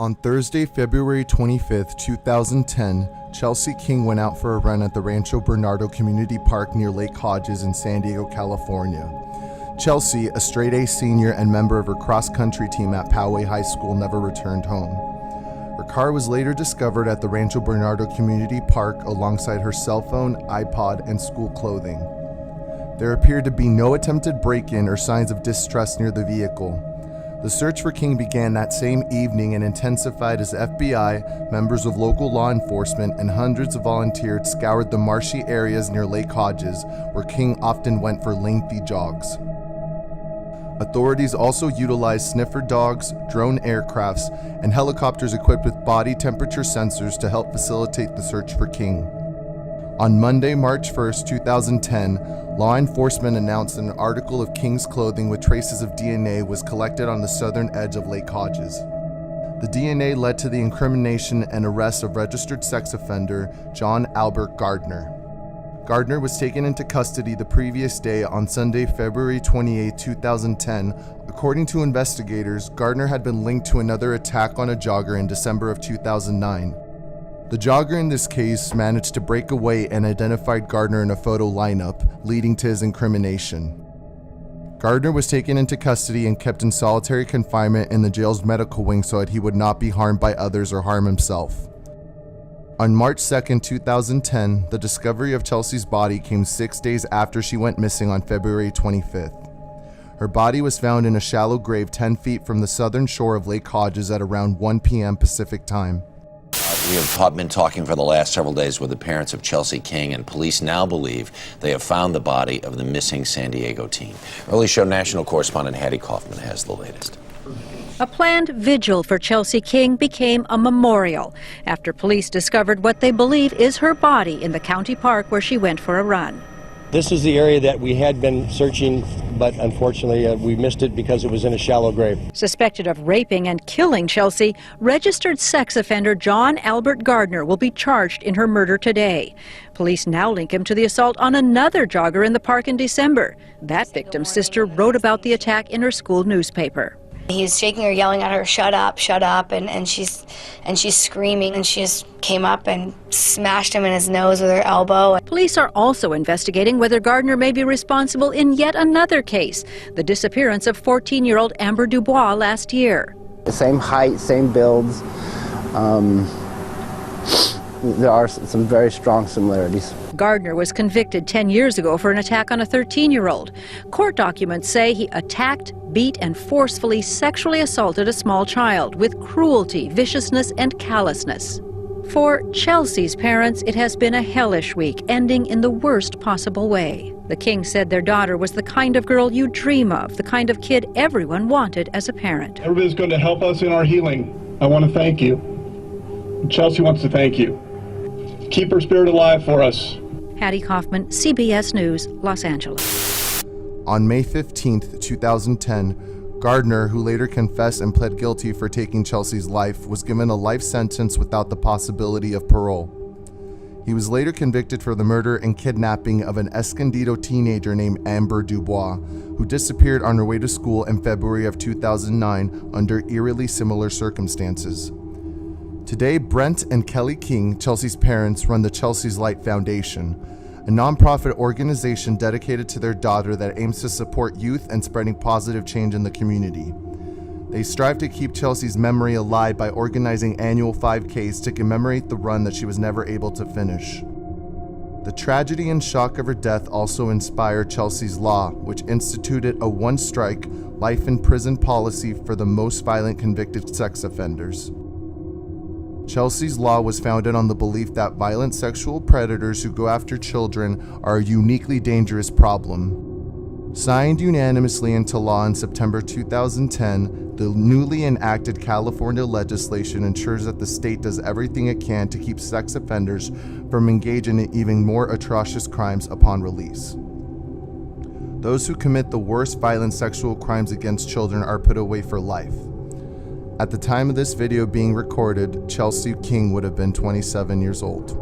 On Thursday, February 25, 2010, Chelsea King went out for a run at the Rancho Bernardo Community Park near Lake Hodges in San Diego, California. Chelsea, a straight-A senior and member of her cross-country team at Poway High School, never returned home. Her car was later discovered at the Rancho Bernardo Community Park alongside her cell phone, iPod, and school clothing. There appeared to be no attempted break-in or signs of distrust near the vehicle. The search for King began that same evening and intensified as FBI, members of local law enforcement, and hundreds of volunteers scoured the marshy areas near Lake Hodges, where King often went for lengthy jogs. Authorities also utilized sniffer dogs, drone aircrafts, and helicopters equipped with body temperature sensors to help facilitate the search for King. On Monday, March 1, 2010, law enforcement announced that an article of King's clothing with traces of DNA was collected on the southern edge of Lake Hodges. The DNA led to the incrimination and arrest of registered sex offender John Albert Gardner. Gardner was taken into custody the previous day on Sunday, February 28, 2010. According to investigators, Gardner had been linked to another attack on a jogger in December of 2009. The jogger in this case managed to break away and identified Gardner in a photo lineup, leading to his incrimination. Gardner was taken into custody and kept in solitary confinement in the jail's medical wing so that he would not be harmed by others or harm himself. On March 2, 2010, the discovery of Chelsea's body came 6 days after she went missing on February 25th. Her body was found in a shallow grave 10 feet from the southern shore of Lake Hodges at around 1 p.m. Pacific time. We have been talking for the last several days with the parents of Chelsea King, and police now believe they have found the body of the missing San Diego teen. Early Show national correspondent Hattie Kaufman has the latest. A planned vigil for Chelsea King became a memorial after police discovered what they believe is her body in the county park where she went for a run. This is the area that we had been searching, but unfortunately we missed it because it was in a shallow grave. Suspected of raping and killing Chelsea, registered sex offender John Albert Gardner will be charged in her murder today. Police now link him to the assault on another jogger in the park in December. That victim's sister wrote about the attack in her school newspaper. He was shaking her, yelling at her, shut up, and she's screaming, and she just came up and smashed him in his nose with her elbow. Police are also investigating whether Gardner may be responsible in yet another case, the disappearance of 14-year-old Amber Dubois last year. The same height, same builds. There are some very strong similarities. Gardner was convicted 10 years ago for an attack on a 13-year-old. Court documents say he attacked, beat, and forcefully sexually assaulted a small child with cruelty, viciousness, and callousness. For Chelsea's parents, it has been a hellish week, ending in the worst possible way. The Kings said their daughter was the kind of girl you dream of, the kind of kid everyone wanted as a parent. Everybody's going to help us in our healing. I want to thank you. Chelsea wants to thank you. Keep her spirit alive for us. Hattie Kaufman, CBS News, Los Angeles. On May 15, 2010, Gardner, who later confessed and pled guilty for taking Chelsea's life, was given a life sentence without the possibility of parole. He was later convicted for the murder and kidnapping of an Escondido teenager named Amber Dubois, who disappeared on her way to school in February of 2009 under eerily similar circumstances. Today, Brent and Kelly King, Chelsea's parents, run the Chelsea's Light Foundation, a nonprofit organization dedicated to their daughter that aims to support youth and spreading positive change in the community. They strive to keep Chelsea's memory alive by organizing annual 5Ks to commemorate the run that she was never able to finish. The tragedy and shock of her death also inspired Chelsea's Law, which instituted a one-strike, life in prison policy for the most violent convicted sex offenders. Chelsea's Law was founded on the belief that violent sexual predators who go after children are a uniquely dangerous problem. Signed unanimously into law in September 2010, the newly enacted California legislation ensures that the state does everything it can to keep sex offenders from engaging in even more atrocious crimes upon release. Those who commit the worst violent sexual crimes against children are put away for life. At the time of this video being recorded, Chelsea King would have been 27 years old.